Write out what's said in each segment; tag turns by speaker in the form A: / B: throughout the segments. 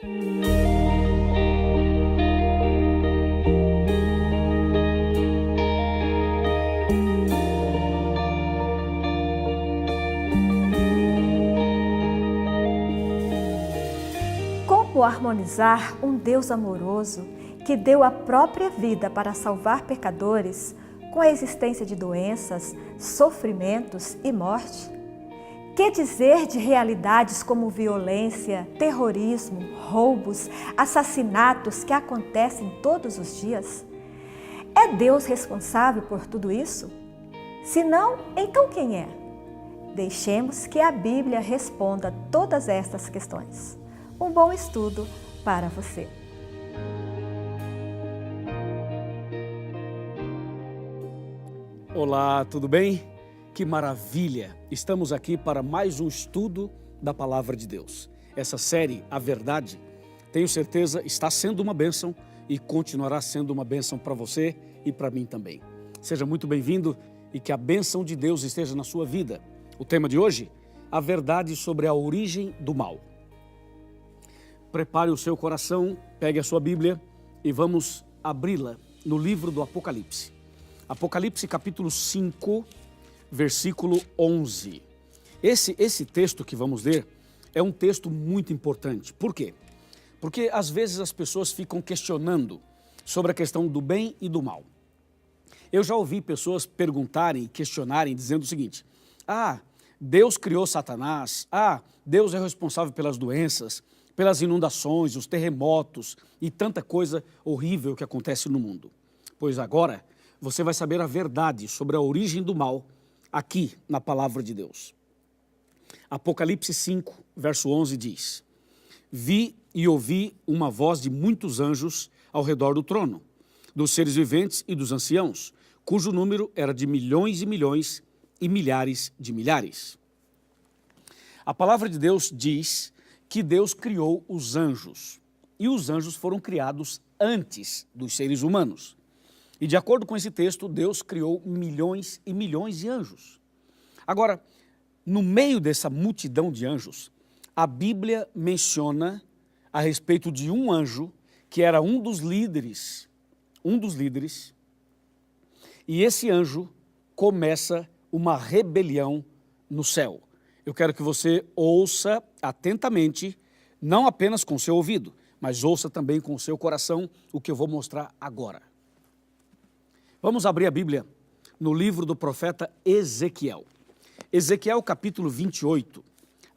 A: Como harmonizar um Deus amoroso que deu a própria vida para salvar pecadores com a existência de doenças, sofrimentos e morte? Que dizer de realidades como violência, terrorismo, roubos, assassinatos que acontecem todos os dias? É Deus responsável por tudo isso? Se não, então quem é? Deixemos que a Bíblia responda todas estas questões. Um bom estudo para você.
B: Olá, tudo bem? Que maravilha! Estamos aqui para mais um estudo da Palavra de Deus. Essa série, A Verdade, tenho certeza está sendo uma bênção e continuará sendo uma bênção para você e para mim também. Seja muito bem-vindo e que a bênção de Deus esteja na sua vida. O tema de hoje, a verdade sobre a origem do mal. Prepare o seu coração, pegue a sua Bíblia e vamos abri-la no livro do Apocalipse. Apocalipse capítulo 5, versículo 11. Esse texto que vamos ler é um texto muito importante. Por quê? Porque às vezes as pessoas ficam questionando sobre a questão do bem e do mal. Eu já ouvi pessoas perguntarem, questionarem, dizendo o seguinte: Deus criou Satanás, Deus é responsável pelas doenças, pelas inundações, os terremotos e tanta coisa horrível que acontece no mundo. Pois agora você vai saber a verdade sobre a origem do mal aqui na Palavra de Deus. Apocalipse 5, verso 11 diz: Vi e ouvi uma voz de muitos anjos ao redor do trono, dos seres viventes e dos anciãos, cujo número era de milhões e milhões e milhares de milhares. A Palavra de Deus diz que Deus criou os anjos, e os anjos foram criados antes dos seres humanos. E de acordo com esse texto, Deus criou milhões e milhões de anjos. Agora, no meio dessa multidão de anjos, a Bíblia menciona a respeito de um anjo que era um dos líderes, e esse anjo começa uma rebelião no céu. Eu quero que você ouça atentamente, não apenas com o seu ouvido, mas ouça também com o seu coração o que eu vou mostrar agora. Vamos abrir a Bíblia no livro do profeta Ezequiel. Ezequiel capítulo 28,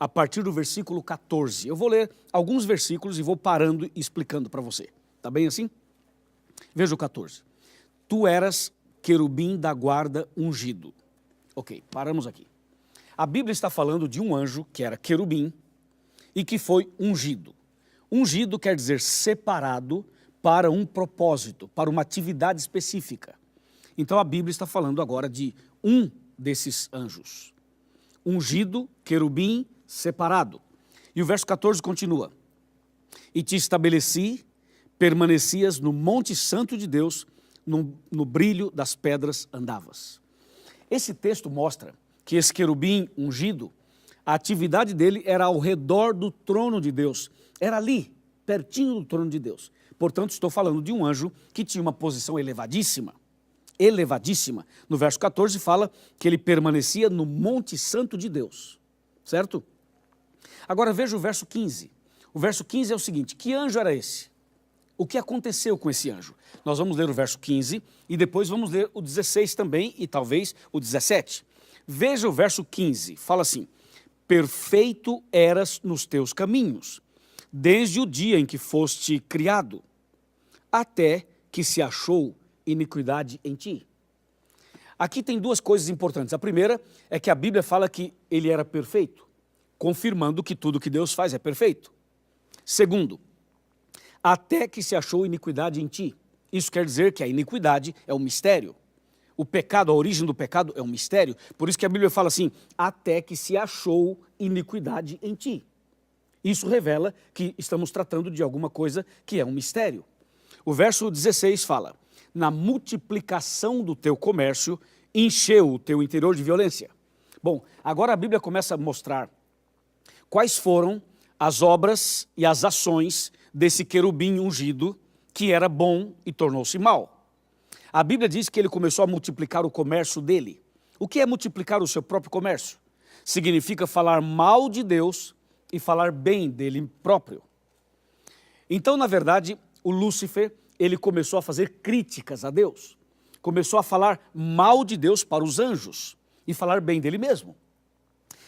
B: a partir do versículo 14. Eu vou ler alguns versículos e vou parando e explicando para você. Tá bem assim? Veja o 14. Tu eras querubim da guarda ungido. Ok, paramos aqui. A Bíblia está falando de um anjo que era querubim e que foi ungido. Ungido quer dizer separado para um propósito, para uma atividade específica. Então a Bíblia está falando agora de um desses anjos. Ungido, querubim, separado. E o verso 14 continua: E te estabeleci, permanecias no monte santo de Deus, no brilho das pedras andavas. Esse texto mostra que esse querubim ungido, a atividade dele era ao redor do trono de Deus. Era ali, pertinho do trono de Deus. Portanto, estou falando de um anjo que tinha uma posição elevadíssima. Elevadíssima. No verso 14 fala que ele permanecia no monte santo de Deus. Certo? Agora veja o verso 15. O verso 15 é o seguinte: que anjo era esse? O que aconteceu com esse anjo? Nós vamos ler o verso 15 e depois vamos ler o 16 também e talvez o 17. Veja o verso 15, fala assim: perfeito eras nos teus caminhos, desde o dia em que foste criado, até que se achou iniquidade em ti. Aqui tem duas coisas importantes. A primeira é que a Bíblia fala que ele era perfeito, confirmando que tudo que Deus faz é perfeito. Segundo, até que se achou iniquidade em ti. Isso quer dizer que a iniquidade é um mistério. O pecado, a origem do pecado é um mistério. Por isso que a Bíblia fala assim: até que se achou iniquidade em ti. Isso revela que estamos tratando de alguma coisa que é um mistério. O verso 16 fala: na multiplicação do teu comércio, encheu o teu interior de violência. Bom, agora a Bíblia começa a mostrar quais foram as obras e as ações desse querubim ungido, que era bom e tornou-se mal. A Bíblia diz que ele começou a multiplicar o comércio dele. O que é multiplicar o seu próprio comércio? Significa falar mal de Deus e falar bem dele próprio. Então, na verdade, o Lúcifer, ele começou a fazer críticas a Deus. Começou a falar mal de Deus para os anjos e falar bem dele mesmo.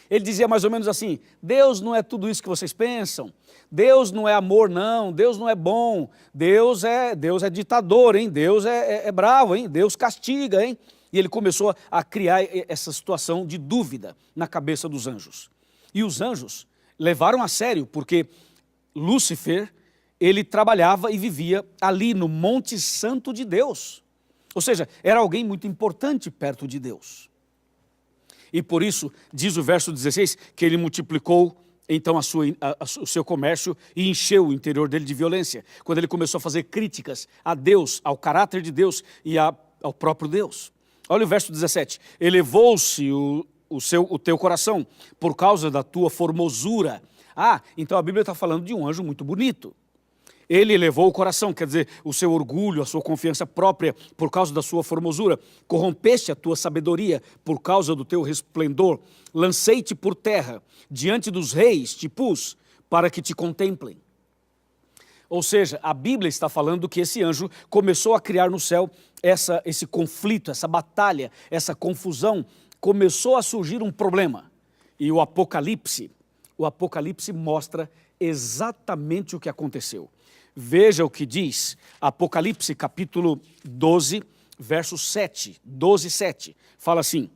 B: Ele dizia mais ou menos assim: Deus não é tudo isso que vocês pensam, Deus não é amor não, Deus não é bom, Deus é ditador, hein? Deus é bravo, hein? Deus castiga, hein? E ele começou a criar essa situação de dúvida na cabeça dos anjos. E os anjos levaram a sério, porque Lúcifer, ele trabalhava e vivia ali no Monte Santo de Deus. Ou seja, era alguém muito importante perto de Deus. E por isso, diz o verso 16, que ele multiplicou então o seu comércio e encheu o interior dele de violência, quando ele começou a fazer críticas a Deus, ao caráter de Deus e ao próprio Deus. Olha o verso 17, elevou-se o teu coração por causa da tua formosura. Ah, então a Bíblia está falando de um anjo muito bonito. Ele elevou o coração, quer dizer, o seu orgulho, a sua confiança própria por causa da sua formosura. Corrompeste a tua sabedoria por causa do teu resplendor. Lancei-te por terra, diante dos reis te pus, para que te contemplem. Ou seja, a Bíblia está falando que esse anjo começou a criar no céu esse conflito, essa batalha, essa confusão. Começou a surgir um problema. E o Apocalipse mostra exatamente o que aconteceu. Veja o que diz Apocalipse capítulo 12, verso 7, 12, 7. Fala assim: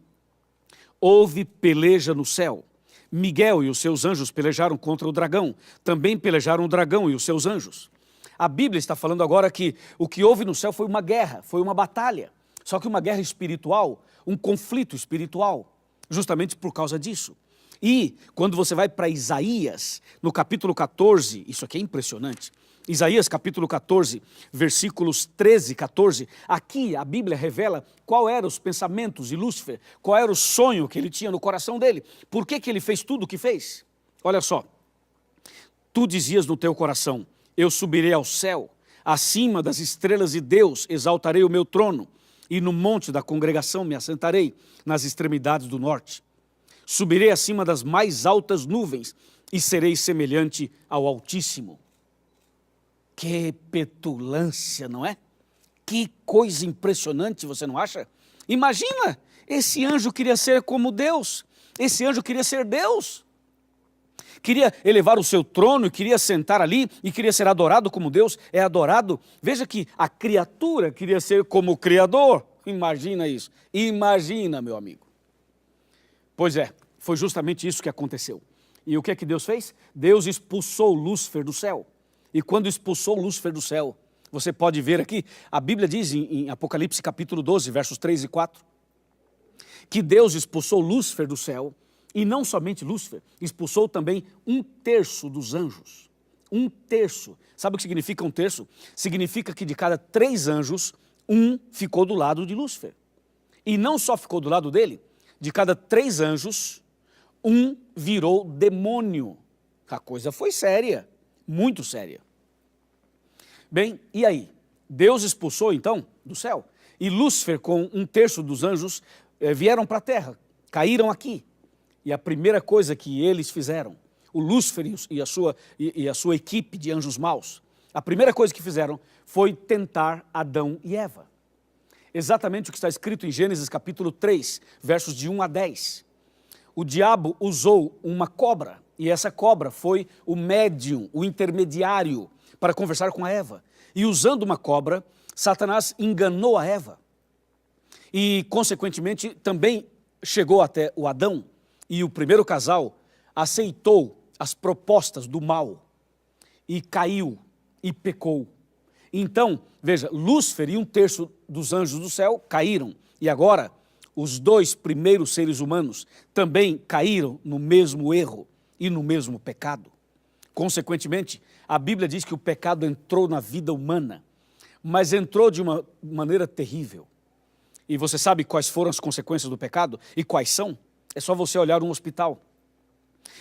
B: houve peleja no céu. Miguel e os seus anjos pelejaram contra o dragão. Também pelejaram o dragão e os seus anjos. A Bíblia está falando agora que o que houve no céu foi uma guerra, foi uma batalha. Só que uma guerra espiritual, um conflito espiritual, justamente por causa disso. E quando você vai para Isaías, no capítulo 14, isso aqui é impressionante, Isaías capítulo 14, versículos 13 e 14, aqui a Bíblia revela qual eram os pensamentos de Lúcifer, qual era o sonho que ele tinha no coração dele, por que ele fez tudo o que fez. Olha só, tu dizias no teu coração, eu subirei ao céu, acima das estrelas de Deus exaltarei o meu trono, e no monte da congregação me assentarei, nas extremidades do norte. Subirei acima das mais altas nuvens e serei semelhante ao Altíssimo. Que petulância, não é? Que coisa impressionante, você não acha? Imagina, esse anjo queria ser como Deus, esse anjo queria ser Deus. Queria elevar o seu trono, queria sentar ali e queria ser adorado como Deus é adorado. Veja que a criatura queria ser como o Criador. Imagina isso, imagina, meu amigo. Pois é, foi justamente isso que aconteceu. E o que é que Deus fez? Deus expulsou Lúcifer do céu. E quando expulsou Lúcifer do céu, você pode ver aqui, a Bíblia diz em Apocalipse capítulo 12, versos 3 e 4, que Deus expulsou Lúcifer do céu, e não somente Lúcifer, expulsou também 1/3 dos anjos. 1/3. Sabe o que significa 1/3? Significa que de cada 3 anjos, 1 ficou do lado de Lúcifer. E não só ficou do lado dele, de cada 3 anjos, 1 virou demônio. A coisa foi séria, muito séria. Bem, e aí? Deus expulsou então do céu. E Lúcifer com 1/3 dos anjos vieram para a terra, caíram aqui. E a primeira coisa que eles fizeram, o Lúcifer e a sua equipe de anjos maus, a primeira coisa que fizeram foi tentar Adão e Eva. Exatamente o que está escrito em Gênesis capítulo 3, versos de 1 a 10. O diabo usou uma cobra, e essa cobra foi o médium, o intermediário, para conversar com a Eva. E usando uma cobra, Satanás enganou a Eva. E, consequentemente, também chegou até o Adão, e o primeiro casal aceitou as propostas do mal, e caiu, e pecou. Então, veja, Lúcifer e 1/3 dos anjos do céu caíram, e agora os 2 primeiros seres humanos também caíram no mesmo erro e no mesmo pecado. Consequentemente, a Bíblia diz que o pecado entrou na vida humana, mas entrou de uma maneira terrível. E você sabe quais foram as consequências do pecado? E quais são? É só você olhar um hospital.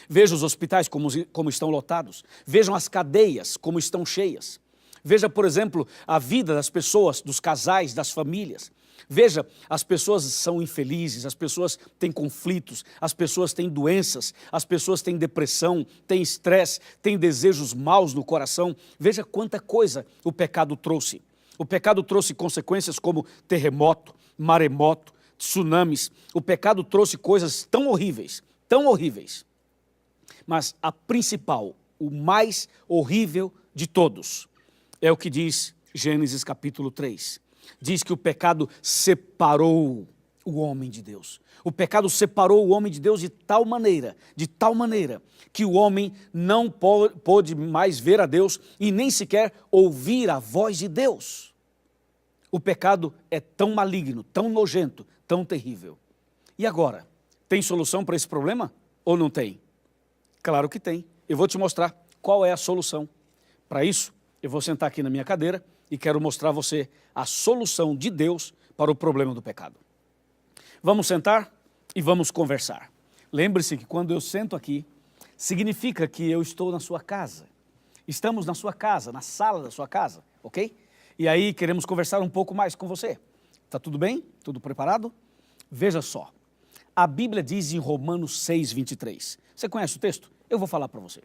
B: Veja os hospitais como estão lotados. Vejam as cadeias como estão cheias. Veja, por exemplo, a vida das pessoas, dos casais, das famílias. Veja, as pessoas são infelizes, as pessoas têm conflitos, as pessoas têm doenças, as pessoas têm depressão, têm estresse, têm desejos maus no coração. Veja quanta coisa o pecado trouxe. O pecado trouxe consequências como terremoto, maremoto, tsunamis. O pecado trouxe coisas tão horríveis, tão horríveis. Mas a principal, o mais horrível de todos, é o que diz Gênesis capítulo 3. Diz que o pecado separou o homem de Deus. O pecado separou o homem de Deus de tal maneira, que o homem não pôde mais ver a Deus e nem sequer ouvir a voz de Deus. O pecado é tão maligno, tão nojento, tão terrível. E agora, tem solução para esse problema ou não tem? Claro que tem. Eu vou te mostrar qual é a solução. Para isso, eu vou sentar aqui na minha cadeira e quero mostrar a você a solução de Deus para o problema do pecado. Vamos sentar e vamos conversar. Lembre-se que quando eu sento aqui, significa que eu estou na sua casa. Estamos na sua casa, na sala da sua casa, ok? E aí queremos conversar um pouco mais com você. Tá tudo bem? Tudo preparado? Veja só. A Bíblia diz em Romanos 6, 23. Você conhece o texto? Eu vou falar para você.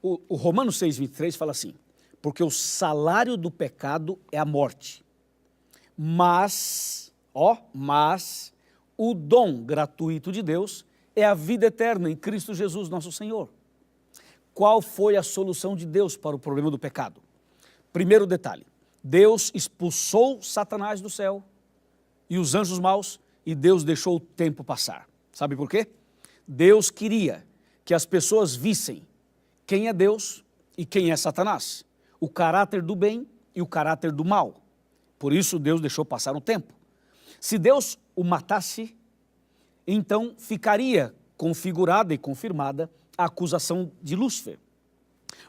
B: O Romanos 6, 23 fala assim: porque o salário do pecado é a morte, mas o dom gratuito de Deus é a vida eterna em Cristo Jesus nosso Senhor. Qual foi a solução de Deus para o problema do pecado? Primeiro detalhe, Deus expulsou Satanás do céu e os anjos maus, e Deus deixou o tempo passar. Sabe por quê? Deus queria que as pessoas vissem quem é Deus e quem é Satanás, o caráter do bem e o caráter do mal. Por isso Deus deixou passar o tempo. Se Deus o matasse, então ficaria configurada e confirmada a acusação de Lúcifer.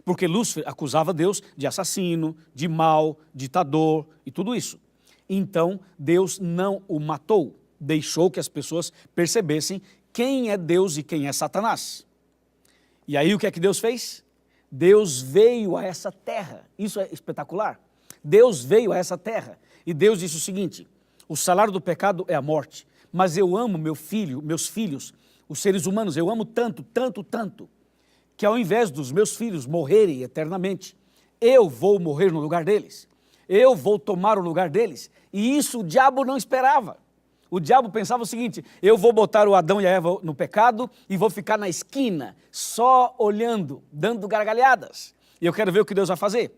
B: Porque Lúcifer acusava Deus de assassino, de mau, ditador e tudo isso. Então Deus não o matou, deixou que as pessoas percebessem quem é Deus e quem é Satanás. E aí o que é que Deus fez? Deus veio a essa terra. Isso é espetacular. Deus veio a essa terra e Deus disse o seguinte: o salário do pecado é a morte, mas eu amo meus filhos, os seres humanos, eu amo tanto, tanto, tanto, que ao invés dos meus filhos morrerem eternamente, eu vou morrer no lugar deles. Eu vou tomar o lugar deles. E isso o diabo não esperava. O diabo pensava o seguinte: eu vou botar o Adão e a Eva no pecado e vou ficar na esquina, só olhando, dando gargalhadas. E eu quero ver o que Deus vai fazer.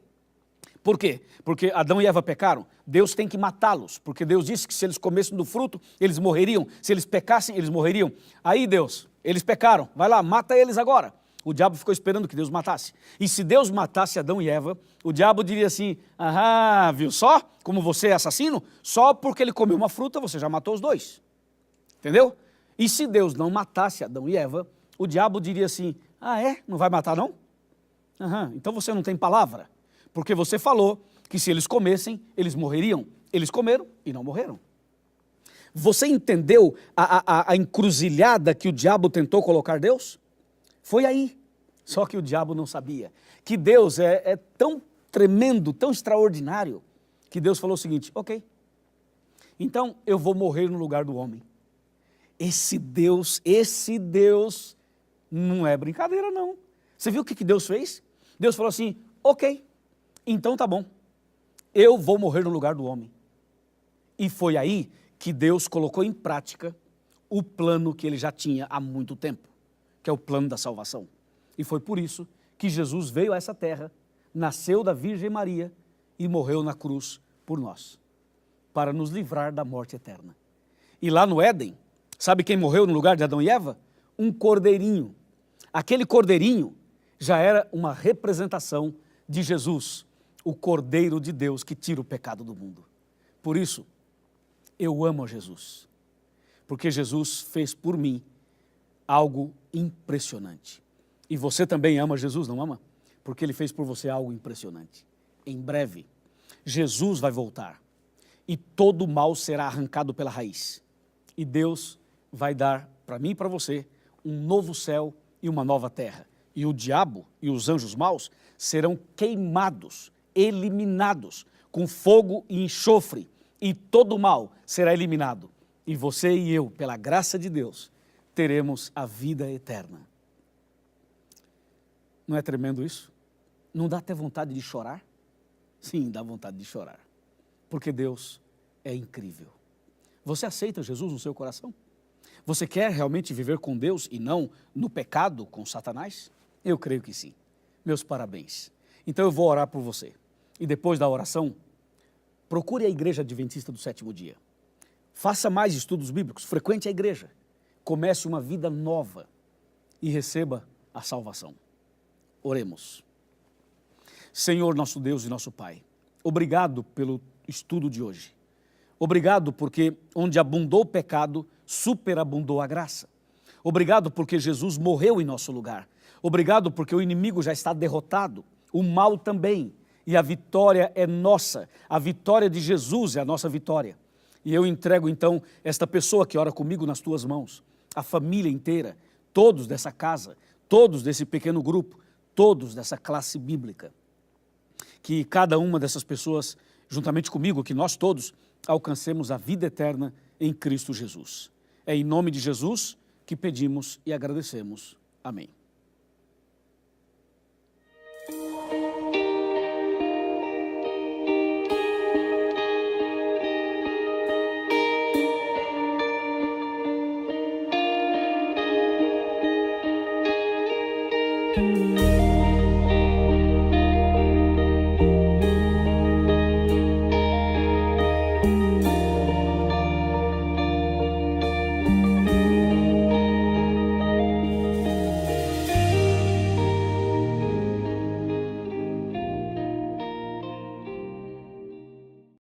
B: Por quê? Porque Adão e Eva pecaram. Deus tem que matá-los, porque Deus disse que se eles comessem do fruto, eles morreriam. Se eles pecassem, eles morreriam. Aí Deus, eles pecaram, vai lá, mata eles agora. O diabo ficou esperando que Deus matasse. E se Deus matasse Adão e Eva, o diabo diria assim: ah, viu só como você é assassino? Só porque ele comeu uma fruta, você já matou os dois. Entendeu? E se Deus não matasse Adão e Eva, o diabo diria assim: ah, é? Não vai matar não? Então você não tem palavra. Porque você falou que se eles comessem, eles morreriam. Eles comeram e não morreram. Você entendeu a encruzilhada que o diabo tentou colocar Deus? Foi aí. Só que o diabo não sabia que Deus é tão tremendo, tão extraordinário, que Deus falou o seguinte: ok, então eu vou morrer no lugar do homem. Esse Deus não é brincadeira não. Você viu o que Deus fez? Deus falou assim: ok, então tá bom, eu vou morrer no lugar do homem. E foi aí que Deus colocou em prática o plano que ele já tinha há muito tempo, que é o plano da salvação. E foi por isso que Jesus veio a essa terra, nasceu da Virgem Maria e morreu na cruz por nós, para nos livrar da morte eterna. E lá no Éden, sabe quem morreu no lugar de Adão e Eva? Um cordeirinho. Aquele cordeirinho já era uma representação de Jesus, o Cordeiro de Deus que tira o pecado do mundo. Por isso, eu amo Jesus, porque Jesus fez por mim algo impressionante. E você também ama Jesus, não ama? Porque ele fez por você algo impressionante. Em breve, Jesus vai voltar e todo o mal será arrancado pela raiz. E Deus vai dar para mim e para você um novo céu e uma nova terra. E o diabo e os anjos maus serão queimados, eliminados, com fogo e enxofre, e todo o mal será eliminado. E você e eu, pela graça de Deus, teremos a vida eterna. Não é tremendo isso? Não dá até vontade de chorar? Sim, dá vontade de chorar. Porque Deus é incrível. Você aceita Jesus no seu coração? Você quer realmente viver com Deus e não no pecado com Satanás? Eu creio que sim. Meus parabéns. Então eu vou orar por você. E depois da oração, procure a Igreja Adventista do Sétimo Dia. Faça mais estudos bíblicos, frequente a igreja. Comece uma vida nova e receba a salvação. Oremos. Senhor, nosso Deus e nosso Pai, obrigado pelo estudo de hoje. Obrigado porque onde abundou o pecado, superabundou a graça. Obrigado porque Jesus morreu em nosso lugar. Obrigado porque o inimigo já está derrotado, o mal também. E a vitória é nossa, a vitória de Jesus é a nossa vitória. E eu entrego então esta pessoa que ora comigo nas tuas mãos, a família inteira, todos dessa casa, todos desse pequeno grupo, todos dessa classe bíblica. Que cada uma dessas pessoas, juntamente comigo, que nós todos alcancemos a vida eterna em Cristo Jesus. É em nome de Jesus que pedimos e agradecemos. Amém.